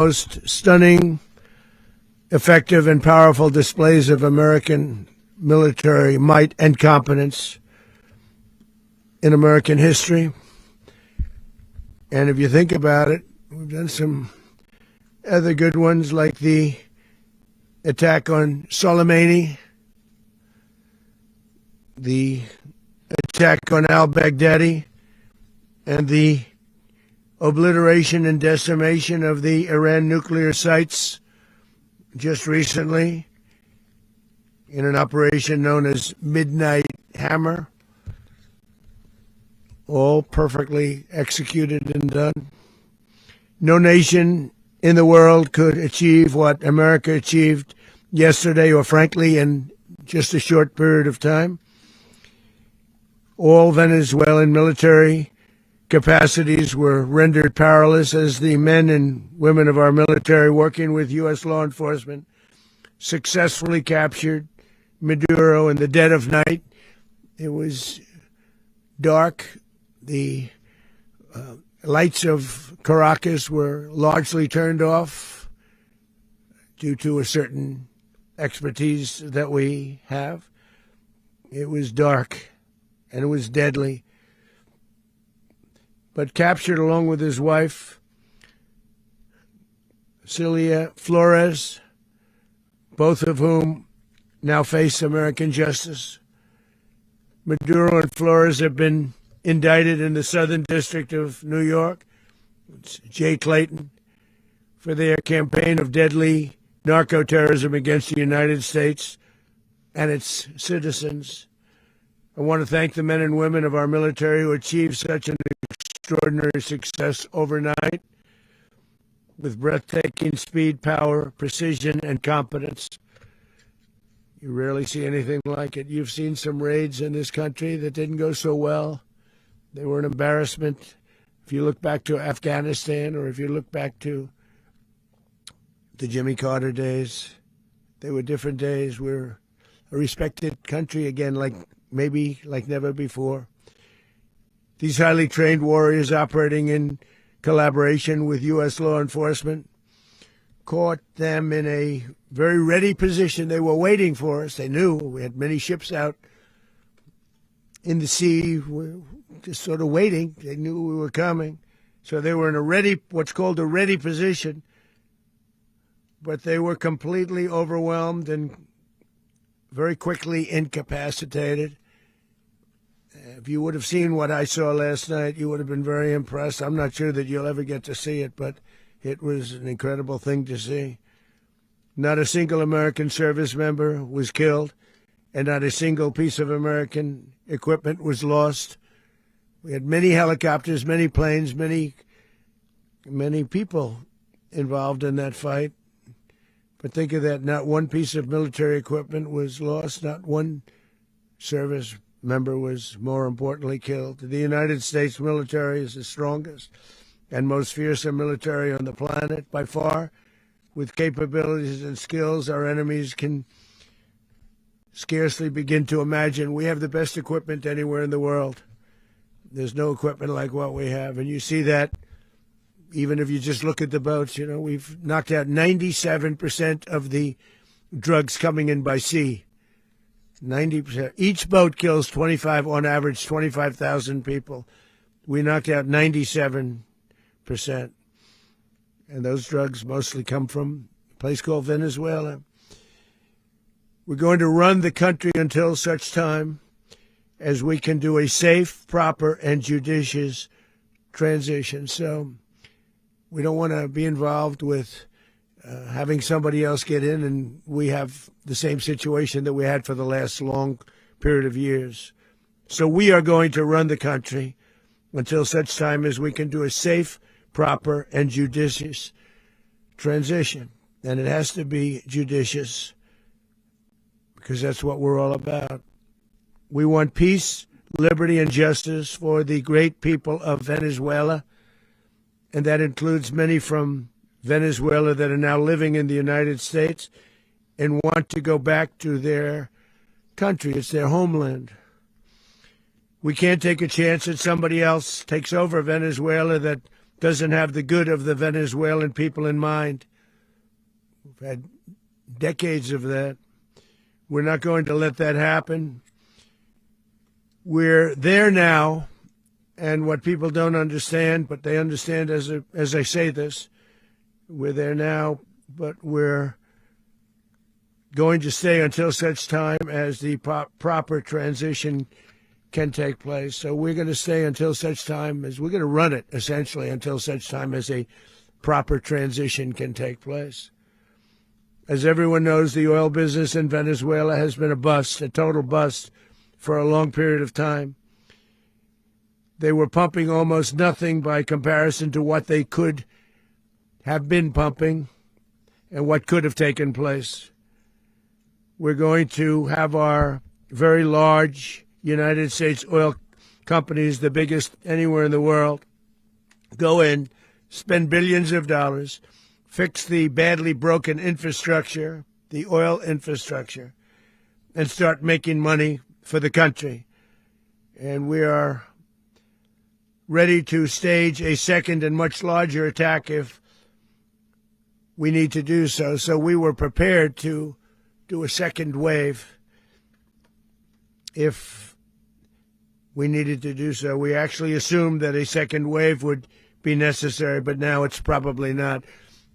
most stunning, effective, and powerful displays of American military might and competence in American history. And if you think about it, we've done some other good ones like the attack on Soleimani, the attack on al-Baghdadi, and the obliteration and decimation of the Iran nuclear sites just recently in an operation known as Midnight Hammer, all perfectly executed and done. No nation in the world could achieve what America achieved yesterday, or frankly, in just a short period of time. All Venezuelan military capacities were rendered powerless as the men and women of our military, working with U.S. law enforcement, successfully captured Maduro in the dead of night. It was dark. The lights of Caracas were largely turned off due to a certain expertise that we have. It was dark and it was deadly. But captured along with his wife, Celia Flores, both of whom now face American justice. Maduro and Flores have been indicted in the Southern District of New York, it's Jay Clayton, for their campaign of deadly narco-terrorism against the United States and its citizens. I want to thank the men and women of our military who achieved such an extraordinary success overnight with breathtaking speed, power, precision, and competence. You rarely see anything like it. You've seen some raids in this country that didn't go so well. They were an embarrassment. If you look back to Afghanistan, or if you look back to the Jimmy Carter days, they were different days. We're a respected country again, like never before. These highly trained warriors operating in collaboration with U.S. law enforcement caught them in a very ready position. They were waiting for us. They knew we had many ships out in the sea, just sort of waiting. They knew we were coming. So they were in a ready, what's called a ready position. But they were completely overwhelmed and very quickly incapacitated. If you would have seen what I saw last night, you would have been very impressed. I'm not sure that you'll ever get to see it, but it was an incredible thing to see. Not a single American service member was killed, and not a single piece of American equipment was lost. We had many helicopters, many planes, many people involved in that fight. But think of that, not one piece of military equipment was lost, not one service member was, more importantly, killed. The United States military is the strongest and most fearsome military on the planet by far. With capabilities and skills our enemies can scarcely begin to imagine. We have the best equipment anywhere in the world. There's no equipment like what we have. And you see that even if you just look at the boats. You know, we've knocked out 97% of the drugs coming in by sea. 90%. Each boat kills on average, 25,000 people. We knocked out 97%. And those drugs mostly come from a place called Venezuela. We're going to run the country until such time as we can do a safe, proper, and judicious transition. So we don't want to be involved with having somebody else get in, and we have the same situation that we had for the last long period of years. So we are going to run the country until such time as we can do a safe, proper, and judicious transition. And it has to be judicious because that's what we're all about. We want peace, liberty, and justice for the great people of Venezuela, and that includes many from Venezuela that are now living in the United States and want to go back to their country. It's their homeland. We can't take a chance that somebody else takes over Venezuela that doesn't have the good of the Venezuelan people in mind. We've had decades of that. We're not going to let that happen. We're there now, and what people don't understand, but they understand as I say this, we're there now, but we're going to stay until such time as the proper transition can take place. So we're going to stay until such time as we're going to run it, essentially, until such time as a proper transition can take place. As everyone knows, the oil business in Venezuela has been a bust, a total bust, for a long period of time. They were pumping almost nothing by comparison to what they could have been pumping and what could have taken place. We're going to have our very large United States oil companies, the biggest anywhere in the world, go in, spend billions of dollars, fix the badly broken infrastructure, the oil infrastructure, and start making money for the country. And we are ready to stage a second and much larger attack if we need to do so. So we were prepared to do a second wave if we needed to do so. We actually assumed that a second wave would be necessary, but now it's probably not.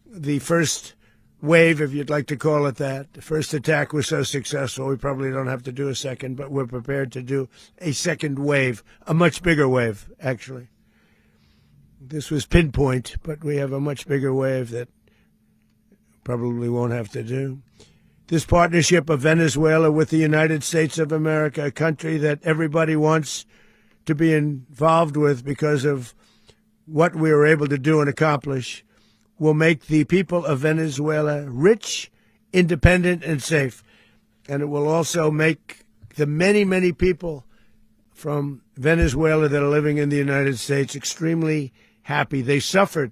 The first wave, if you'd like to call it that, the first attack was so successful, we probably don't have to do a second, but we're prepared to do a second wave, a much bigger wave, actually. This was pinpoint, but we have a much bigger wave that probably won't have to do. This partnership of Venezuela with the United States of America, a country that everybody wants to be involved with because of what we were able to do and accomplish, will make the people of Venezuela rich, independent, and safe. And it will also make the many, many people from Venezuela that are living in the United States extremely happy. They suffered.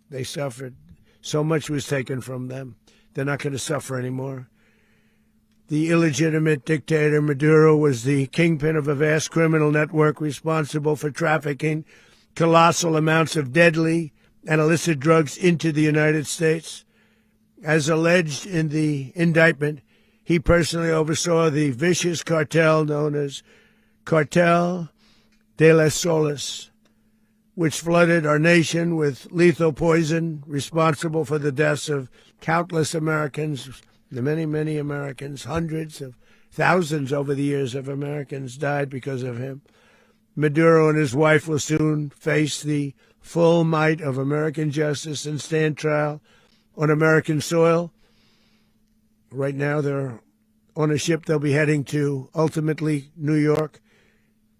They suffered. So much was taken from them. They're not going to suffer anymore. The illegitimate dictator Maduro was the kingpin of a vast criminal network responsible for trafficking colossal amounts of deadly and illicit drugs into the United States. As alleged in the indictment, he personally oversaw the vicious cartel known as Cartel de las Solas, which flooded our nation with lethal poison, responsible for the deaths of countless Americans, the many, many Americans. Hundreds of thousands over the years of Americans died because of him. Maduro and his wife will soon face the full might of American justice and stand trial on American soil. Right now, they're on a ship they'll be heading to, ultimately, New York,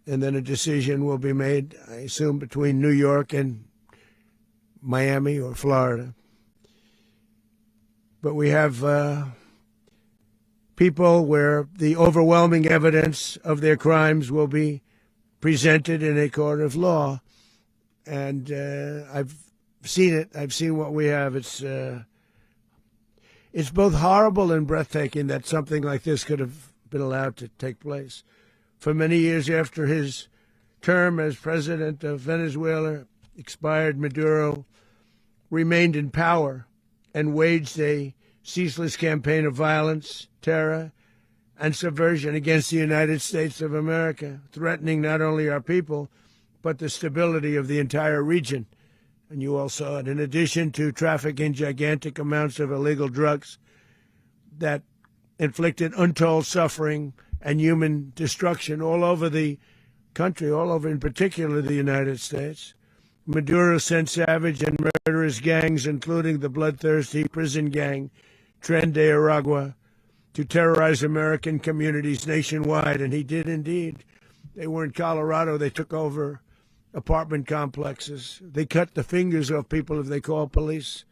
and then a decision will be made, I assume, between New York and Miami or Florida. But we have people where the overwhelming evidence of their crimes will be presented in a court of law. And I've seen it. I've seen what we have. It's both horrible and breathtaking that something like this could have been allowed to take place. For many years after his term as president of Venezuela expired, Maduro remained in power and waged a ceaseless campaign of violence, terror, and subversion against the United States of America, threatening not only our people, but the stability of the entire region. And you all saw it. In addition to trafficking gigantic amounts of illegal drugs that inflicted untold suffering and human destruction all over the country, all over in particular the United States, Maduro sent savage and murderous gangs, including the bloodthirsty prison gang Tren de Aragua, to terrorize American communities nationwide. And he did indeed. They were in Colorado. They took over apartment complexes. They cut the fingers off people if they called police.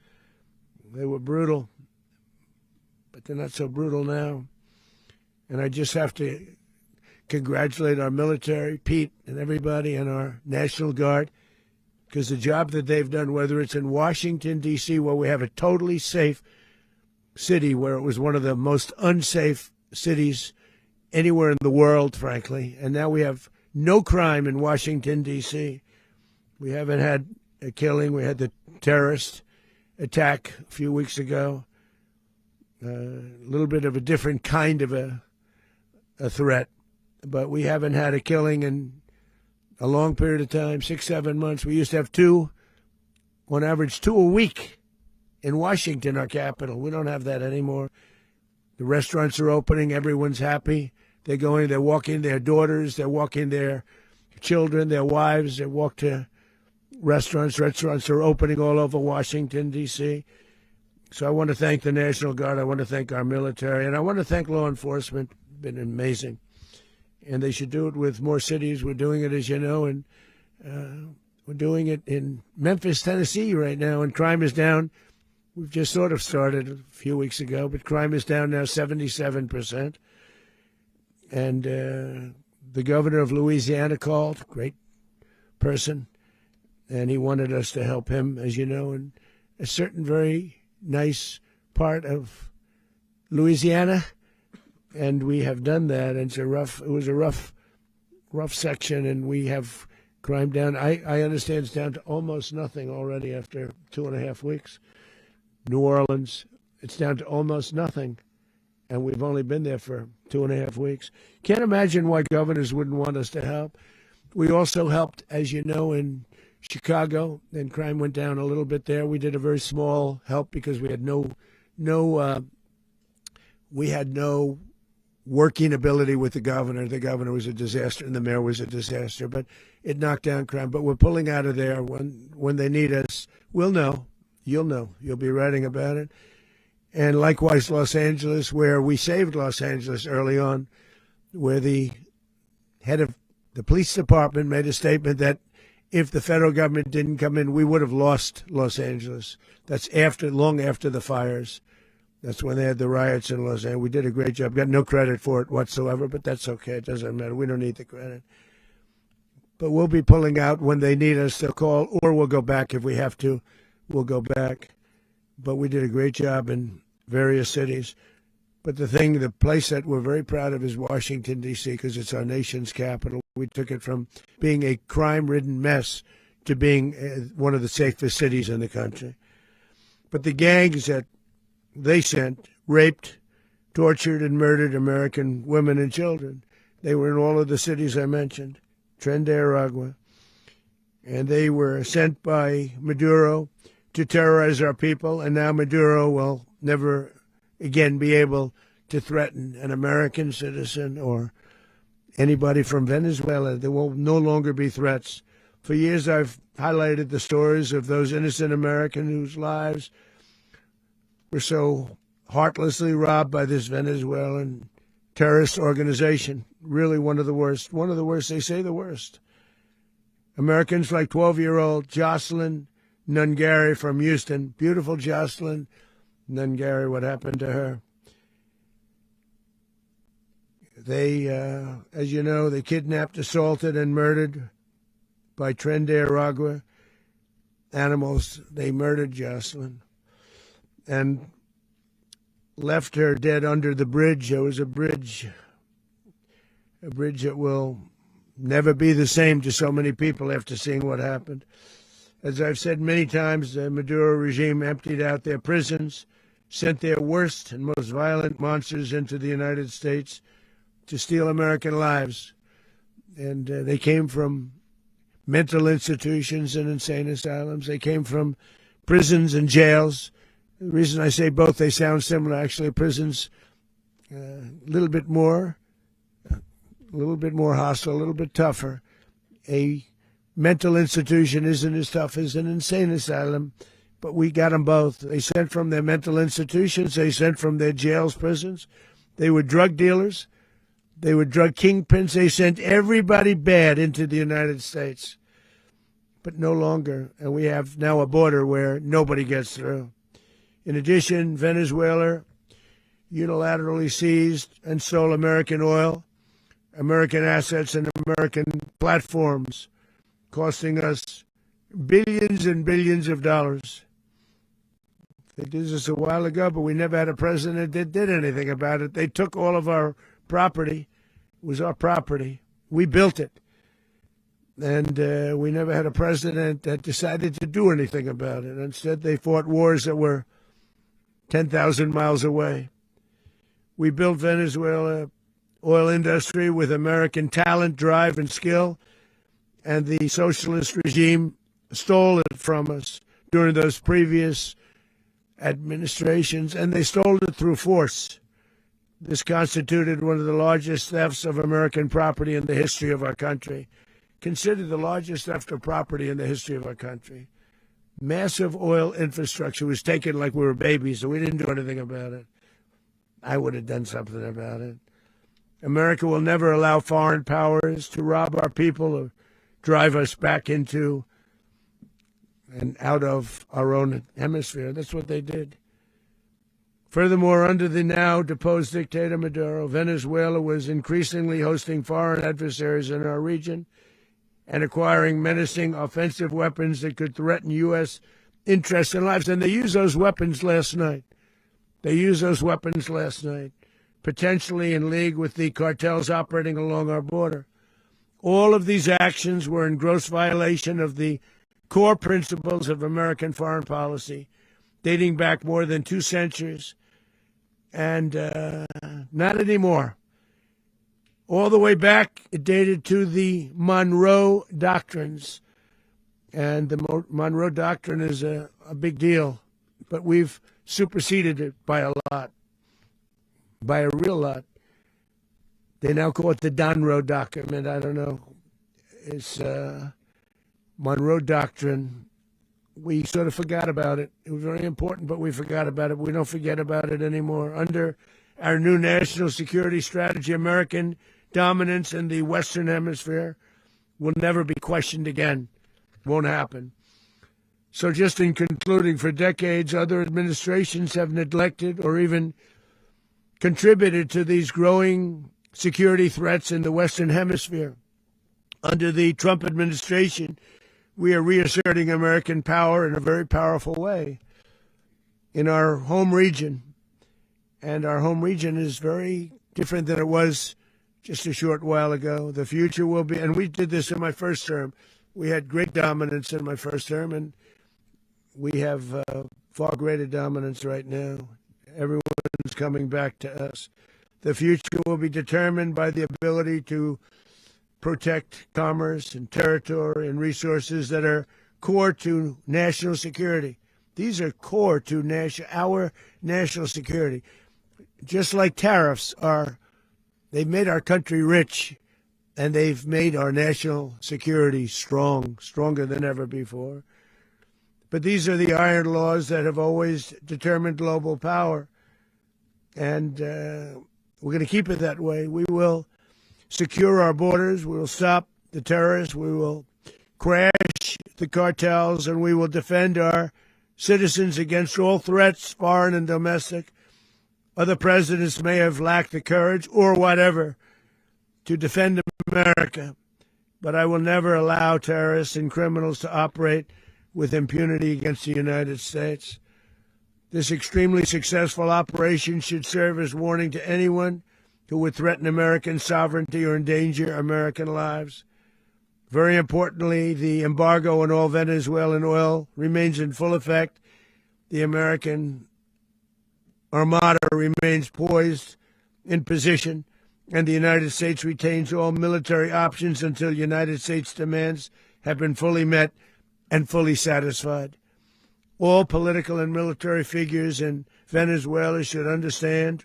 They were brutal, but they're not so brutal now. And I just have to congratulate our military, Pete and everybody, and our National Guard, because the job that they've done, whether it's in Washington, D.C., where we have a totally safe city, where it was one of the most unsafe cities anywhere in the world, frankly, and now we have no crime in Washington, D.C. We haven't had a killing. We had the terrorist attack a few weeks ago. A little bit of a different kind of a threat, but we haven't had a killing in a long period of time, 6-7 months. We used to have two, on average, 2 a week in Washington, our capital. We don't have that anymore. The restaurants are opening. Everyone's happy. They're going, they're walking their daughters, they're walking their children, their wives. They walk to restaurants. Restaurants are opening all over Washington, D.C. So I want to thank the National Guard. I want to thank our military. And I want to thank law enforcement. Been amazing. And they should do it with more cities. We're doing it, as you know, and we're doing it in Memphis, Tennessee right now, and crime is down. We've just sort of started a few weeks ago, but crime is down now 77%. And the governor of Louisiana called, great person, and he wanted us to help him, as you know, in a certain very nice part of Louisiana. And we have done that. And it was a rough section, and we have crime down. I understand it's down to almost nothing already after 2.5 weeks. New Orleans, it's down to almost nothing, and we've only been there for 2.5 weeks. Can't imagine why governors wouldn't want us to help. We also helped, as you know, in Chicago, and crime went down a little bit there. We did a very small help because we had no working ability with the governor. The governor was a disaster, and the mayor was a disaster. But it knocked down crime. But we're pulling out of there. When they need us, we'll know. You'll know. You'll be writing about it. And likewise, Los Angeles, where we saved Los Angeles early on, where the head of the police department made a statement that if the federal government didn't come in, we would have lost Los Angeles. That's long after the fires. That's when they had the riots in Los Angeles. We did a great job. Got no credit for it whatsoever, but that's okay. It doesn't matter. We don't need the credit. But we'll be pulling out when they need us to call, or we'll go back if we have to. We'll go back. But we did a great job in various cities. But the place that we're very proud of is Washington, D.C., because it's our nation's capital. We took it from being a crime-ridden mess to being one of the safest cities in the country. But the gangs that they sent raped, tortured, and murdered American women and children. They were in all of the cities I mentioned, Tren de Aragua. And they were sent by Maduro to terrorize our people, and now Maduro will never again be able to threaten an American citizen or anybody from Venezuela. There will no longer be threats. For years I've highlighted the stories of those innocent Americans whose lives were so heartlessly robbed by this Venezuelan terrorist organization. Really one of the worst. One of the worst, they say the worst. Americans like 12-year-old Jocelyn Nungari from Houston. Beautiful Jocelyn Nungari, what happened to her? They, as you know, they kidnapped, assaulted, and murdered by Tren de Aragua animals. They murdered Jocelyn and left her dead under the bridge. There was a bridge that will never be the same to so many people after seeing what happened. As I've said many times, the Maduro regime emptied out their prisons, sent their worst and most violent monsters into the United States to steal American lives. And they came from mental institutions and insane asylums. They came from prisons and jails. The reason I say both, they sound similar. Actually, prisons a little bit more hostile, a little bit tougher. A mental institution isn't as tough as an insane asylum, but we got them both. They sent from their mental institutions. They sent from their jails, prisons. They were drug dealers. They were drug kingpins. They sent everybody bad into the United States, but no longer. And we have now a border where nobody gets through. In addition, Venezuela unilaterally seized and stole American oil, American assets, and American platforms, costing us billions and billions of dollars. They did this a while ago, but we never had a president that did anything about it. They took all of our property. It was our property. We built it. And we never had a president that decided to do anything about it. Instead, they fought wars that were 10,000 miles away. We built Venezuela oil industry with American talent, drive, and skill, and the socialist regime stole it from us during those previous administrations, and they stole it through force. This constituted one of the largest thefts of American property in the history of our country. Considered the largest theft of property in the history of our country. Massive oil infrastructure was taken like we were babies, so we didn't do anything about it. I would have done something about it. America will never allow foreign powers to rob our people or drive us back into and out of our own hemisphere. That's what they did. Furthermore, under the now deposed dictator Maduro, Venezuela was increasingly hosting foreign adversaries in our region and acquiring menacing offensive weapons that could threaten U.S. interests and lives. And they used those weapons last night. Potentially in league with the cartels operating along our border. All of these actions were in gross violation of the core principles of American foreign policy, dating back more than 2 centuries, and not anymore. All the way back, it dated to the Monroe Doctrines, and the Monroe Doctrine is a big deal, but we've superseded it by a lot. By a real lot. They now call it the Monroe Document. I don't know. It's Monroe Doctrine. We sort of forgot about it. It was very important, but we forgot about it. We don't forget about it anymore. Under our new national security strategy, American dominance in the Western Hemisphere will never be questioned again. Won't happen. So just in concluding, for decades, other administrations have neglected or even contributed to these growing security threats in the Western Hemisphere. Under the Trump administration, we are reasserting American power in a very powerful way in our home region. And our home region is very different than it was just a short while ago. The future will be, and we did this in my first term. We had great dominance in my first term, and we have far greater dominance right now. Everyone's coming back to us. The future will be determined by the ability to protect commerce and territory and resources that are core to national security. These are core to our national security. Just like tariffs are, they've made our country rich, and they've made our national security strong, stronger than ever before. But these are the iron laws that have always determined global power. And we're going to keep it that way. We will secure our borders. We will stop the terrorists. We will crash the cartels. And we will defend our citizens against all threats, foreign and domestic. Other presidents may have lacked the courage or whatever to defend America. But I will never allow terrorists and criminals to operate with impunity against the United States. This extremely successful operation should serve as warning to anyone who would threaten American sovereignty or endanger American lives. Very importantly, the embargo on all Venezuelan oil remains in full effect. The American Armada remains poised in position, and the United States retains all military options until United States demands have been fully met and fully satisfied. All political and military figures in Venezuela should understand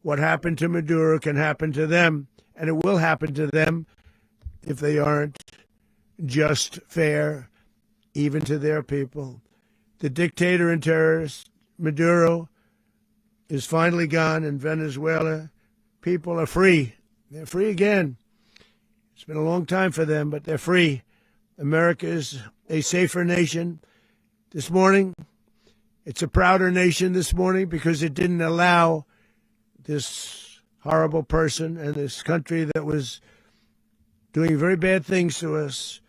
what happened to Maduro can happen to them, and it will happen to them if they aren't just, fair, even to their people. The dictator and terrorist, Maduro, is finally gone, and Venezuela people are free. They're free again. It's been a long time for them, but they're free. America is a safer nation. This morning, it's a prouder nation this morning because it didn't allow this horrible person and this country that was doing very bad things to us.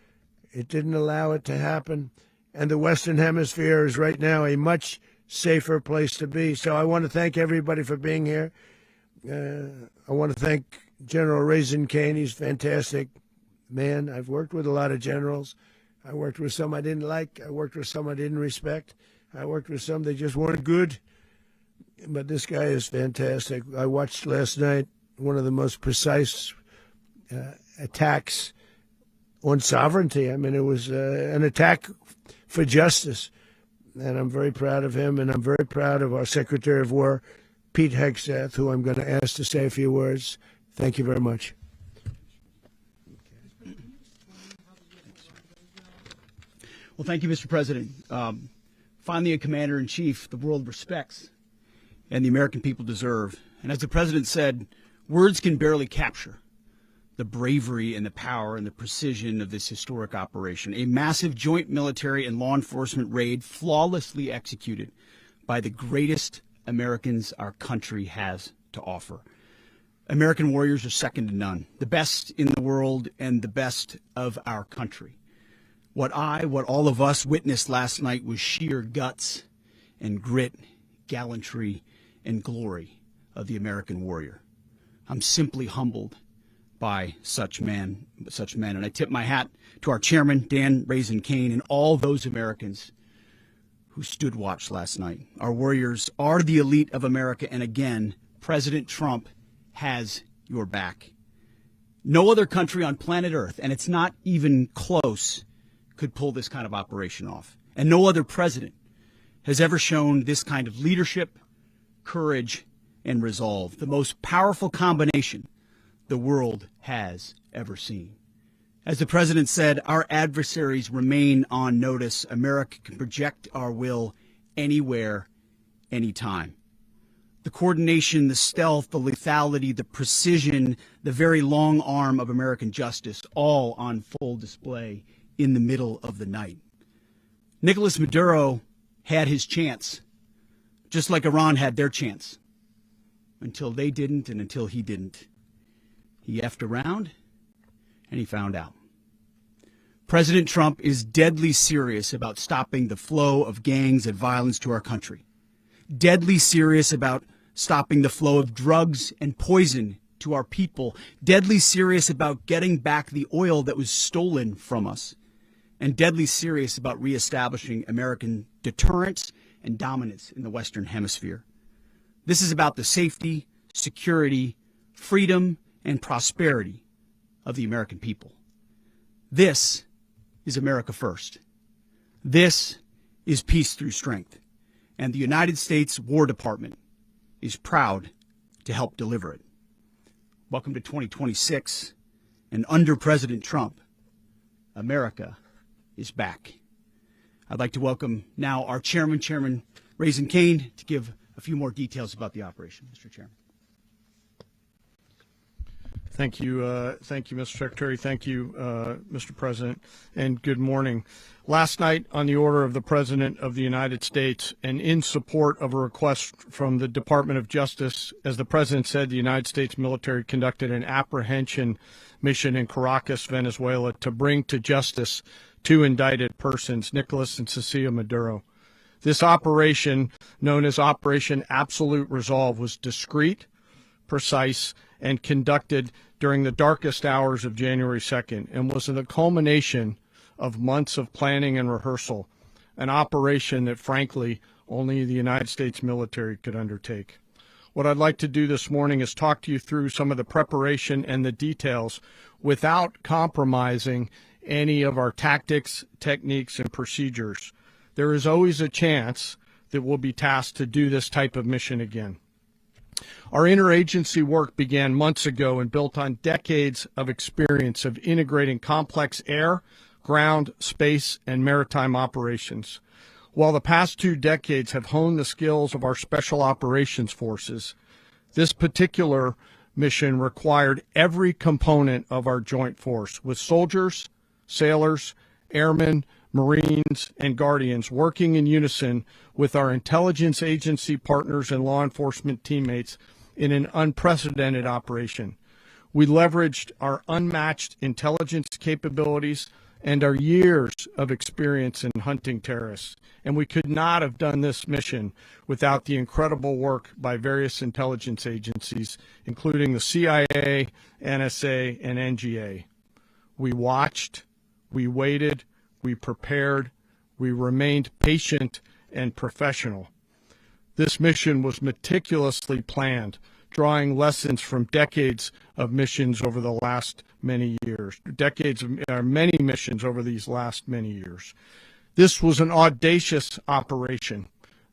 It didn't allow it to happen. And the Western Hemisphere is right now a much safer place to be. So I want to thank everybody for being here. I want to thank General Raisin Kane. He's fantastic. man. I've worked with a lot of generals. I worked with some I didn't like. I worked with some I didn't respect. I worked with some that just weren't good. But this guy is fantastic. I watched last night one of the most precise attacks on sovereignty. I mean, it was an attack for justice. And I'm very proud of him, and I'm very proud of our Secretary of War, Pete Hegseth, who I'm going to ask to say a few words. Thank you very much. Well, thank you, Mr. President. Finally, a commander-in-chief the world respects and the American people deserve. And as the President said, words can barely capture the bravery and the power and the precision of this historic operation. A massive joint military and law enforcement raid flawlessly executed by the greatest Americans our country has to offer. American warriors are second to none, the best in the world and the best of our country. What all of us witnessed last night was sheer guts and grit, gallantry, and glory of the American warrior. I'm simply humbled by such men. And I tip my hat to our chairman, Dan Raisin Kane, and all those Americans who stood watch last night. Our warriors are the elite of America, and again, President Trump has your back. No other country on planet Earth, and it's not even close, could pull this kind of operation off. And no other president has ever shown this kind of leadership, courage, and resolve, the most powerful combination the world has ever seen. As the president said, our adversaries remain on notice. America can project our will anywhere, anytime. The coordination, the stealth, the lethality, the precision, the very long arm of American justice, all on full display in the middle of the night. Nicolas Maduro had his chance, just like Iran had their chance, until they didn't and until he didn't. He effed around, and he found out. President Trump is deadly serious about stopping the flow of gangs and violence to our country. Deadly serious about stopping the flow of drugs and poison to our people. Deadly serious about getting back the oil that was stolen from us. And deadly serious about reestablishing American deterrence and dominance in the Western Hemisphere. This is about the safety, security, freedom, and prosperity of the American people. This is America first. This is peace through strength. And the United States War Department is proud to help deliver it. Welcome to 2026. And under President Trump, America is back. I'd like to welcome now our chairman, Chairman Raisin Kane, to give a few more details about the operation. Mr. Chairman. Thank you, Mr. Secretary. Thank you, Mr. President, and good morning. Last night, on the order of the President of the United States and in support of a request from the Department of Justice, as the President said, the United States military conducted an apprehension mission in Caracas, Venezuela, to bring to justice two indicted persons, Nicolas and Cecilia Maduro. This operation, known as Operation Absolute Resolve, was discreet, precise, and conducted during the darkest hours of January 2nd and was the culmination of months of planning and rehearsal, an operation that, frankly, only the United States military could undertake. What I'd like to do this morning is talk to you through some of the preparation and the details without compromising any of our tactics, techniques, and procedures. There is always a chance that we'll be tasked to do this type of mission again. Our interagency work began months ago and built on decades of experience of integrating complex air, ground, space, and maritime operations. While the past 2 decades have honed the skills of our special operations forces, this particular mission required every component of our joint force, with soldiers, sailors, airmen, Marines, and Guardians working in unison with our intelligence agency partners and law enforcement teammates in an unprecedented operation. We leveraged our unmatched intelligence capabilities and our years of experience in hunting terrorists, and we could not have done this mission without the incredible work by various intelligence agencies, including the CIA, NSA, and NGA. We watched, we waited, we prepared, we remained patient and professional. This mission was meticulously planned, drawing lessons from decades of missions over the last many years, many missions over these last many years. This was an audacious operation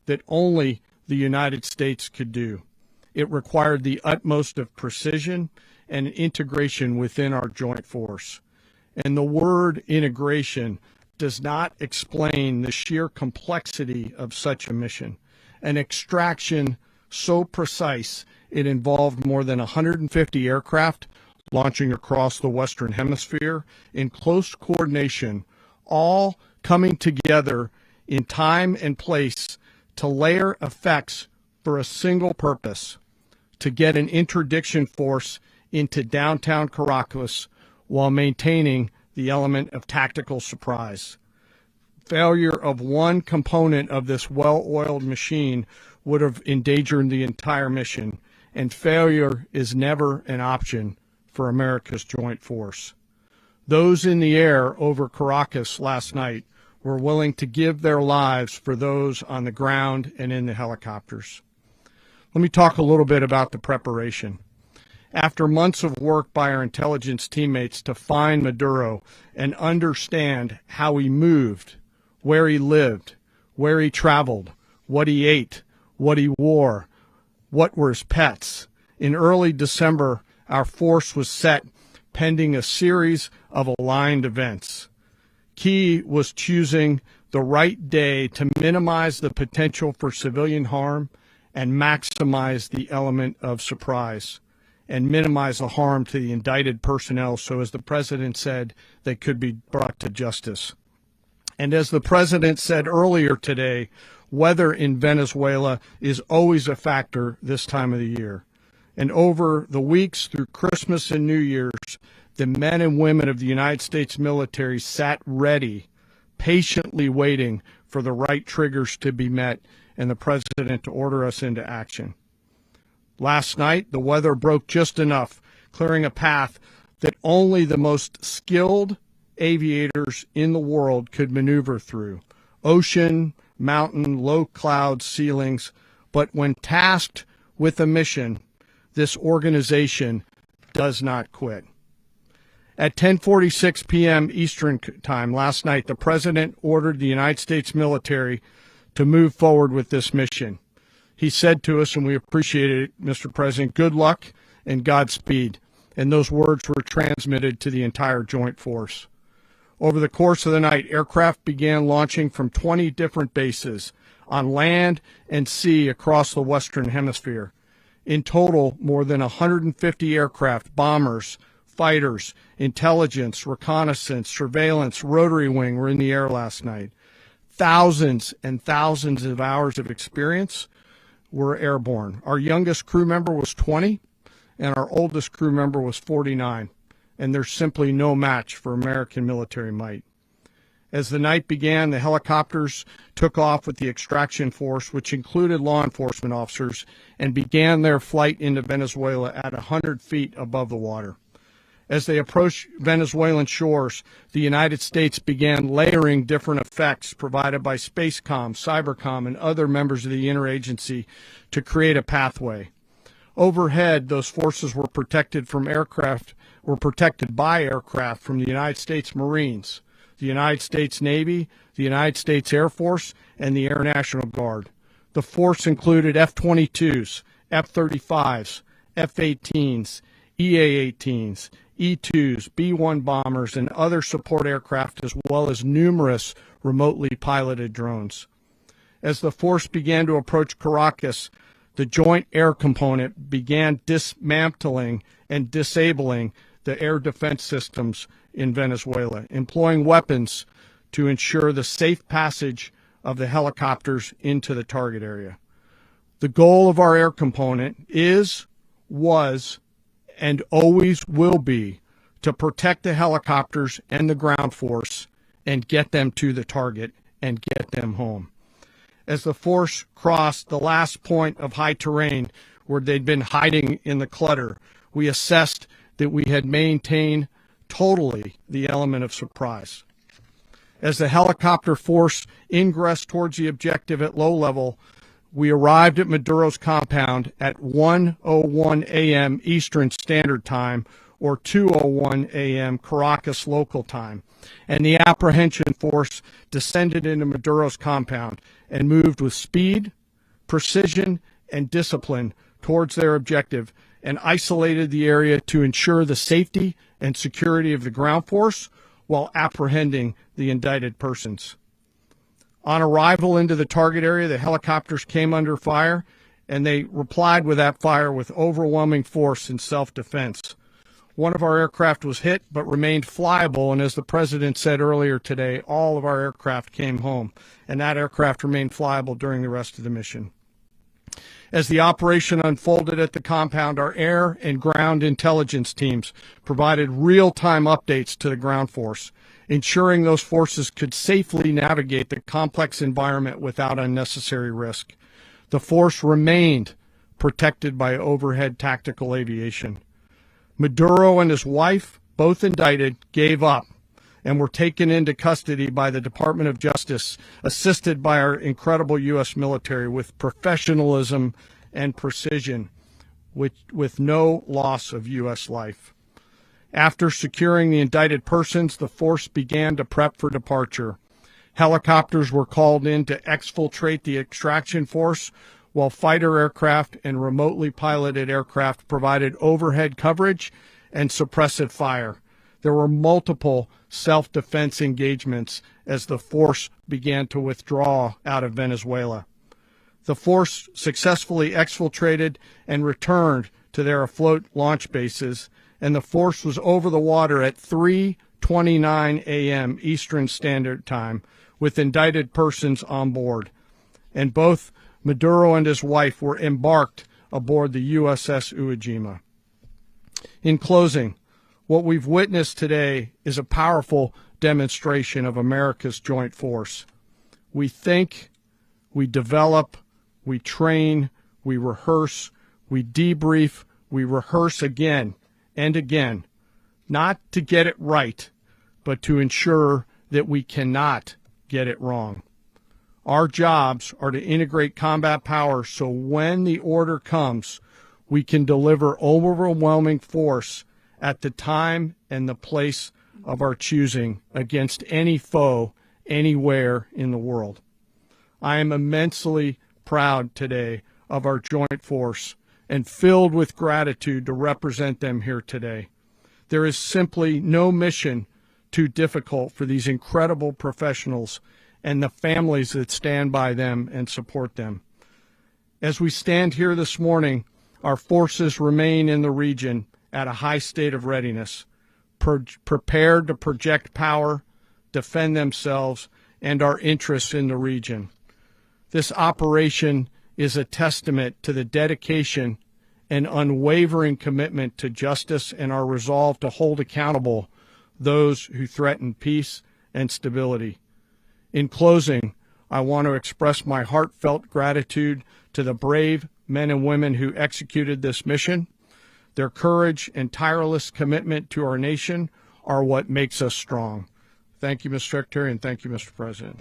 that only the United States could do. It required the utmost of precision and integration within our joint force. And the word integration does not explain the sheer complexity of such a mission. An extraction so precise it involved more than 150 aircraft launching across the Western Hemisphere in close coordination, all coming together in time and place to layer effects for a single purpose: to get an interdiction force into downtown Caracas while maintaining the element of tactical surprise. Failure of one component of this well-oiled machine would have endangered the entire mission, and failure is never an option for America's joint force. Those in the air over Caracas last night were willing to give their lives for those on the ground and in the helicopters. Let me talk a little bit about the preparation. After months of work by our intelligence teammates to find Maduro and understand how he moved, where he lived, where he traveled, what he ate, what he wore, what were his pets, in early December, our force was set pending a series of aligned events. Key was choosing the right day to minimize the potential for civilian harm and maximize the element of surprise, and minimize the harm to the indicted personnel so, as the president said, they could be brought to justice. And as the president said earlier today, weather in Venezuela is always a factor this time of the year. And over the weeks through Christmas and New Year's, the men and women of the United States military sat ready, patiently waiting for the right triggers to be met and the president to order us into action. Last night, the weather broke just enough, clearing a path that only the most skilled aviators in the world could maneuver through. Ocean, mountain, low cloud ceilings. But when tasked with a mission, this organization does not quit. At 10:46 p.m. Eastern Time last night, the president ordered the United States military to move forward with this mission. He said to us, and we appreciate it, Mr. President, good luck and Godspeed. And those words were transmitted to the entire joint force. Over the course of the night, aircraft began launching from 20 different bases on land and sea across the Western Hemisphere. In total, more than 150 aircraft, bombers, fighters, intelligence, reconnaissance, surveillance, rotary wing were in the air last night. Thousands and thousands of hours of experience were airborne. Our youngest crew member was 20, and our oldest crew member was 49, and there's simply no match for American military might. As the night began, the helicopters took off with the extraction force, which included law enforcement officers, and began their flight into Venezuela at 100 feet above the water. As they approached Venezuelan shores, the United States began layering different effects provided by Spacecom, Cybercom, and other members of the interagency to create a pathway. Overhead, those forces were protected by aircraft from the United States Marines, the United States Navy, the United States Air Force, and the Air National Guard. The force included F-22s, F-35s, F-18s, EA-18s, E-2s, B-1 bombers, and other support aircraft, as well as numerous remotely piloted drones. As the force began to approach Caracas, the Joint Air Component began dismantling and disabling the air defense systems in Venezuela, employing weapons to ensure the safe passage of the helicopters into the target area. The goal of our air component was, and always will be, to protect the helicopters and the ground force and get them to the target and get them home. As the force crossed the last point of high terrain where they'd been hiding in the clutter, we assessed that we had maintained totally the element of surprise. As the helicopter force ingressed towards the objective at low level, we arrived at Maduro's compound at 1:01 a.m. Eastern Standard Time, or 2:01 a.m. Caracas local time, and the apprehension force descended into Maduro's compound and moved with speed, precision, and discipline towards their objective, and isolated the area to ensure the safety and security of the ground force while apprehending the indicted persons. On arrival into the target area, the helicopters came under fire, and they replied with that fire with overwhelming force in self-defense. One of our aircraft was hit but remained flyable, and as the President said earlier today, all of our aircraft came home, and that aircraft remained flyable during the rest of the mission. As the operation unfolded at the compound, our air and ground intelligence teams provided real-time updates to the ground force, ensuring those forces could safely navigate the complex environment without unnecessary risk. The force remained protected by overhead tactical aviation. Maduro and his wife, both indicted, gave up and were taken into custody by the Department of Justice, assisted by our incredible U.S. military with professionalism and precision, with no loss of U.S. life. After securing the indicted persons, the force began to prep for departure. Helicopters were called in to exfiltrate the extraction force, while fighter aircraft and remotely piloted aircraft provided overhead coverage and suppressive fire. There were multiple self-defense engagements as the force began to withdraw out of Venezuela. The force successfully exfiltrated and returned to their afloat launch bases, and the force was over the water at 3:29 a.m. Eastern Standard Time with indicted persons on board. And both Maduro and his wife were embarked aboard the USS Iwo Jima. In closing, what we've witnessed today is a powerful demonstration of America's joint force. We think, we develop, we train, we rehearse, we debrief, we rehearse again and again, not to get it right, but to ensure that we cannot get it wrong. Our jobs are to integrate combat power so when the order comes, we can deliver overwhelming force at the time and the place of our choosing against any foe anywhere in the world. I am immensely proud today of our joint force and filled with gratitude to represent them here today. There is simply no mission too difficult for these incredible professionals and the families that stand by them and support them. As we stand here this morning, our forces remain in the region at a high state of readiness, prepared to project power, defend themselves, and our interests in the region. This operation is a testament to the dedication and unwavering commitment to justice and our resolve to hold accountable those who threaten peace and stability. In closing, I want to express my heartfelt gratitude to the brave men and women who executed this mission. Their courage and tireless commitment to our nation are what makes us strong. Thank you, Mr. Secretary, and thank you, Mr. President.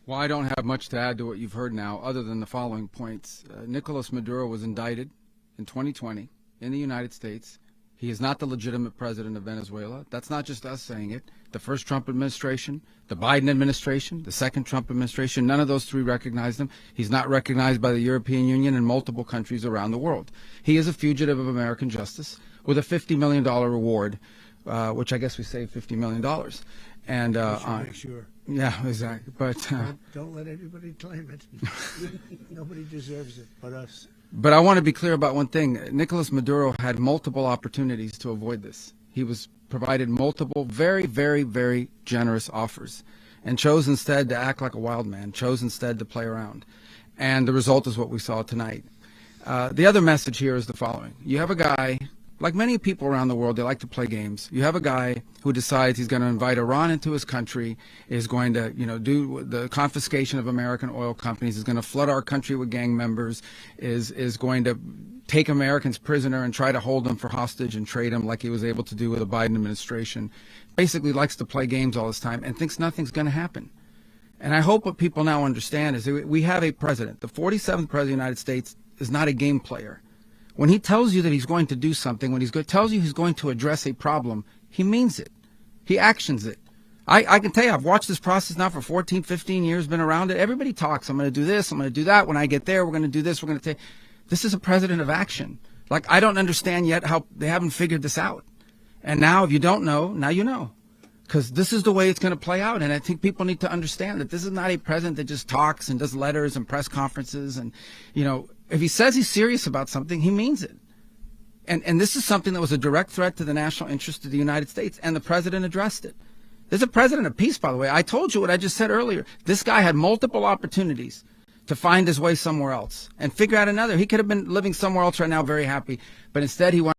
Well, I don't have much to add to what you've heard now, other than the following points. Nicolas Maduro was indicted in 2020 in the United States. He is not the legitimate president of Venezuela. That's not just us saying it. The first Trump administration, the Biden administration, the second Trump administration, none of those three recognized him. He's not recognized by the European Union and multiple countries around the world. He is a fugitive of American justice with a $50 million reward, which I guess we saved $50 million. And Make sure. yeah, exactly. But Don't let anybody claim it. Nobody deserves it but us. But I want to be clear about one thing. Nicolas Maduro had multiple opportunities to avoid this. He was provided multiple very, very, very generous offers and chose instead to act like a wild man, chose instead to play around. And the result is what we saw tonight. The other message here is the following. You have a guy Like many people around the world, they like to play games. You have a guy who decides he's going to invite Iran into his country, is going to, do the confiscation of American oil companies, is going to flood our country with gang members, is going to take Americans prisoner and try to hold them for hostage and trade them like he was able to do with the Biden administration. Basically likes to play games all this time and thinks nothing's going to happen. And I hope what people now understand is that we have a president. The 47th president of the United States is not a game player. When he tells you that he's going to do something, when tells you he's going to address a problem, he means it. He actions it. I can tell you, I've watched this process now for 14, 15 years, been around it. Everybody talks. I'm going to do this. I'm going to do that. When I get there, we're going to do this. We're going to take. This is a president of action. Like, I don't understand yet how they haven't figured this out. And now, if you don't know, now you know. Because this is the way it's going to play out. And I think people need to understand that this is not a president that just talks and does letters and press conferences. And, if he says he's serious about something, he means it. And this is something that was a direct threat to the national interest of the United States, and the president addressed it. There's a president of peace, by the way. I told you what I just said earlier. This guy had multiple opportunities to find his way somewhere else and figure out another. He could have been living somewhere else right now, very happy, but instead he went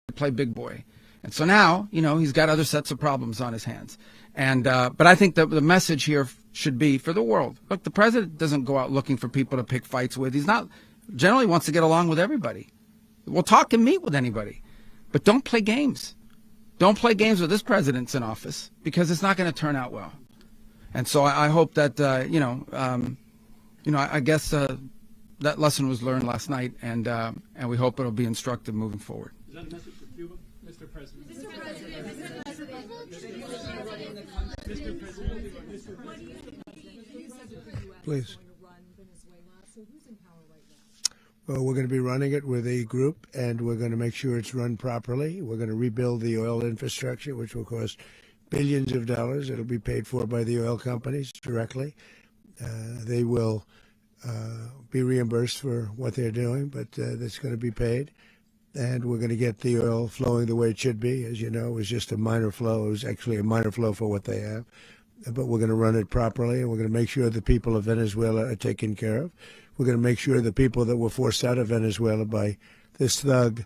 to play big boy. And so now, he's got other sets of problems on his hands. And but I think the message here should be for the world. Look, the president doesn't go out looking for people to pick fights with. He's not generally wants to get along with everybody. We'll talk and meet with anybody, but don't play games. Don't play games with this president's in office, because it's not going to turn out well. And so I hope that I guess that lesson was learned last night, and we hope it'll be instructive moving forward. Is that a message for Cuba, Mr. President? Please. Well, we're going to be running it with a group, and we're going to make sure it's run properly. We're going to rebuild the oil infrastructure, which will cost billions of dollars. It'll be paid for by the oil companies directly. They will be reimbursed for what they're doing, but that's going to be paid. And we're going to get the oil flowing the way it should be. As you know, it was just a minor flow. It was actually a minor flow for what they have. But we're going to run it properly, and we're going to make sure the people of Venezuela are taken care of. We're going to make sure the people that were forced out of Venezuela by this thug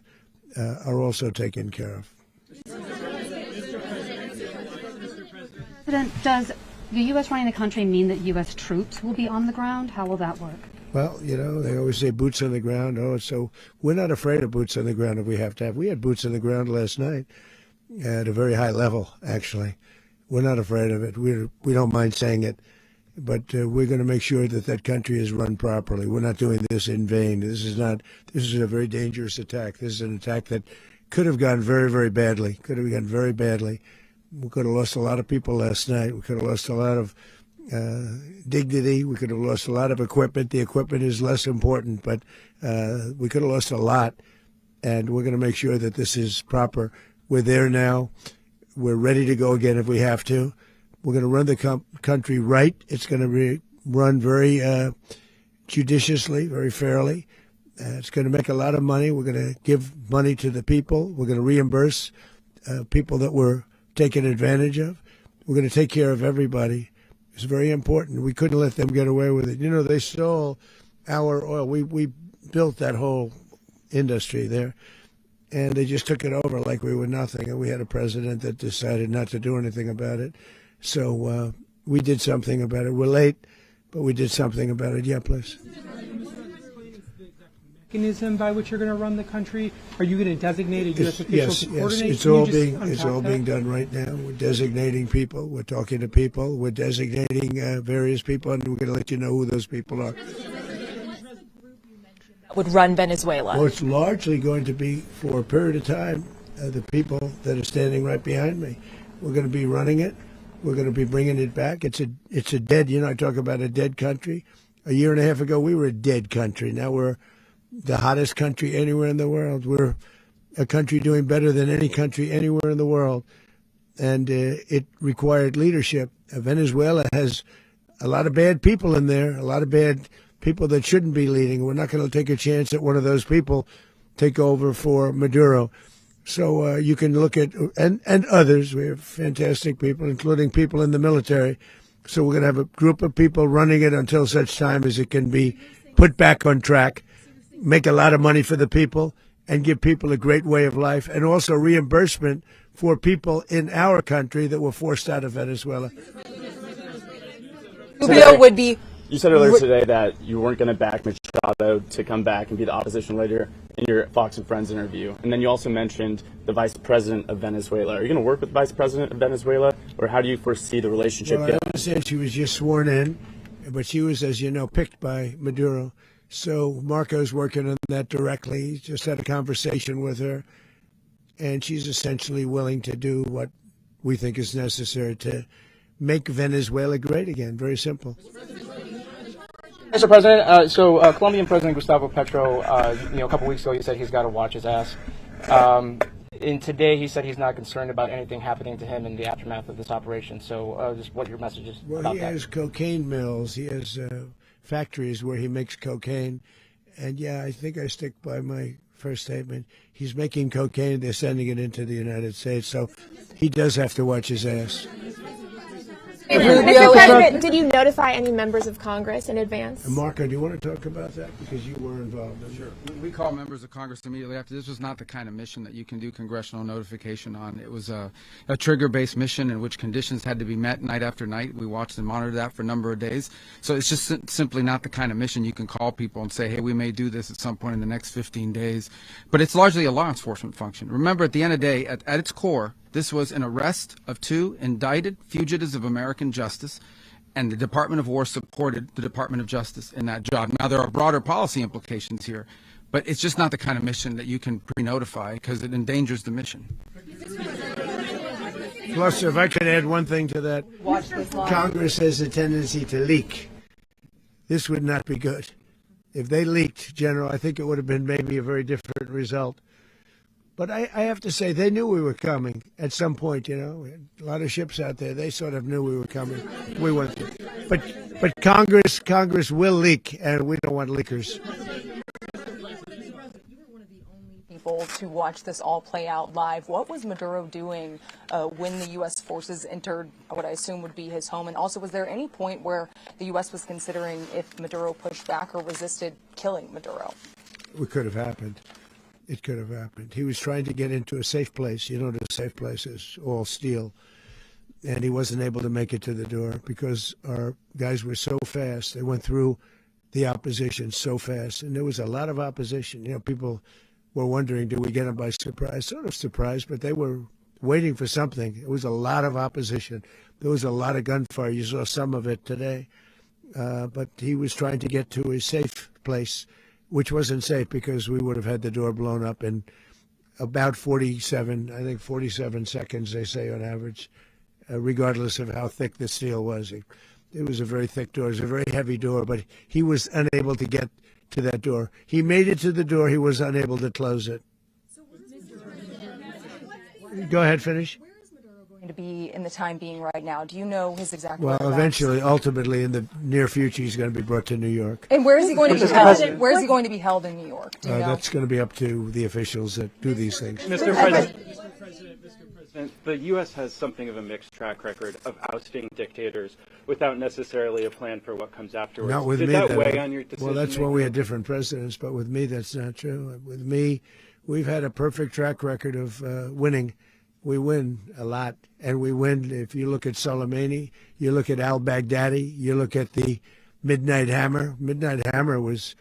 are also taken care of. President, does the U.S. running the country mean that U.S. troops will be on the ground? How will that work? Well, they always say boots on the ground. So we're not afraid of boots on the ground if we have to have. We had boots on the ground last night at a very high level, actually. We're not afraid of it. We don't mind saying it. But we're going to make sure that that country is run properly. We're not doing this in vain. This is a very dangerous attack. This is an attack that could have gone very, very badly. Could have gone very badly. We could have lost a lot of people last night. We could have lost a lot of dignity. We could have lost a lot of equipment. The equipment is less important, but we could have lost a lot. And we're going to make sure that this is proper. We're there now. We're ready to go again if we have to. We're going to run the country right. It's going to be run very judiciously, very fairly. It's going to make a lot of money. We're going to give money to the people. We're going to reimburse people that were taken advantage of. We're going to take care of everybody. It's very important. We couldn't let them get away with it. They stole our oil. We built that whole industry there, and they just took it over like we were nothing. And we had a president that decided not to do anything about it. So we did something about it. We're late, but we did something about it. Yeah, please. Mechanism by which you're going to run the country? Are you going to designate a U.S. official to coordinate? Yes, it's all being done right now. We're designating people. We're talking to people. We're designating various people, and we're going to let you know who those people are. Would run Venezuela? Well, it's largely going to be for a period of time. The people that are standing right behind me. We're going to be running it. We're going to be bringing it back. It's a dead. I talk about a dead country. A year and a half ago, we were a dead country. Now we're the hottest country anywhere in the world. We're a country doing better than any country anywhere in the world. And it required leadership. Venezuela has a lot of bad people in there, a lot of bad people that shouldn't be leading. We're not going to take a chance that one of those people take over for Maduro. So you can look at, and others, we have fantastic people, including people in the military, So we're going to have a group of people running it until such time as it can be put back on track, make a lot of money for the people, and give people a great way of life, and also reimbursement for people in our country that were forced out of Venezuela. Rubio would be. You said earlier today that you weren't going to back Machado to come back and be the opposition leader in your Fox and Friends interview. And then you also mentioned the vice president of Venezuela. Are you going to work with the vice president of Venezuela, or how do you foresee the relationship? Well, I understand she was just sworn in, but she was, as you know, picked by Maduro. So Marco's working on that directly. He just had a conversation with her, and she's essentially willing to do what we think is necessary to make Venezuela great again. Very simple. Mr. President, Colombian President Gustavo Petro, a couple weeks ago, he said he's got to watch his ass. And today he said he's not concerned about anything happening to him in the aftermath of this operation. So just what your message is about that. Well, he has cocaine mills. He has factories where he makes cocaine. And, yeah, I think I stick by my first statement. He's making cocaine. They're sending it into the United States. So he does have to watch his ass. Mr. President, did you notify any members of Congress in advance? Marco, do you want to talk about that? Because you were involved in it. Sure. We call members of Congress immediately after. This was not the kind of mission that you can do congressional notification on. It was a trigger-based mission in which conditions had to be met night after night. We watched and monitored that for a number of days. So it's just simply not the kind of mission you can call people and say, hey, we may do this at some point in the next 15 days. But it's largely a law enforcement function. Remember, at the end of the day, at its core, this was an arrest of 2 indicted fugitives of American justice, and the Department of War supported the Department of Justice in that job. Now, there are broader policy implications here, but it's just not the kind of mission that you can pre-notify because it endangers the mission. Plus, if I could add one thing to that, Congress has a tendency to leak. This would not be good. If they leaked, General, I think it would have been maybe a very different result. But I have to say, they knew we were coming at some point, you know. A lot of ships out there, they sort of knew we were coming. We weren't. But Congress will leak, and we don't want leakers. People to watch this all play out live. What was Maduro doing when the U.S. forces entered what I assume would be his home? And also, was there any point where the U.S. was considering if Maduro pushed back or resisted killing Maduro? It could have happened. It could have happened. He was trying to get into a safe place. You know, the safe place is all steel. And he wasn't able to make it to the door because our guys were so fast. They went through the opposition so fast. And there was a lot of opposition. You know, people were wondering, did we get them by surprise? Sort of surprised, but they were waiting for something. It was a lot of opposition. There was a lot of gunfire. You saw some of it today. But he was trying to get to a safe place, which wasn't safe because we would have had the door blown up in about 47 seconds, they say on average, regardless of how thick the steel was. It was a very thick door. It was a very heavy door, but he was unable to get to that door. He made it to the door. He was unable to close it. Go ahead, finish. To be in the time being right now. Do you know his exact Well, whereabouts? eventually, ultimately, in the near future, he's going to be brought to New York. And where is he going to be held? Where is he going to be held in New York? Do you know? That's going to be up to the officials that do these things. Mr. President, the U.S. has something of a mixed track record of ousting dictators without necessarily a plan for what comes afterwards. Not with Did me. that weigh on your decision? Well, that's when we had different presidents, but with me, that's not true. With me, we've had a perfect track record of winning. We win a lot, and we win. If you look at Soleimani, you look at al-Baghdadi, you look at the Midnight Hammer. Midnight Hammer was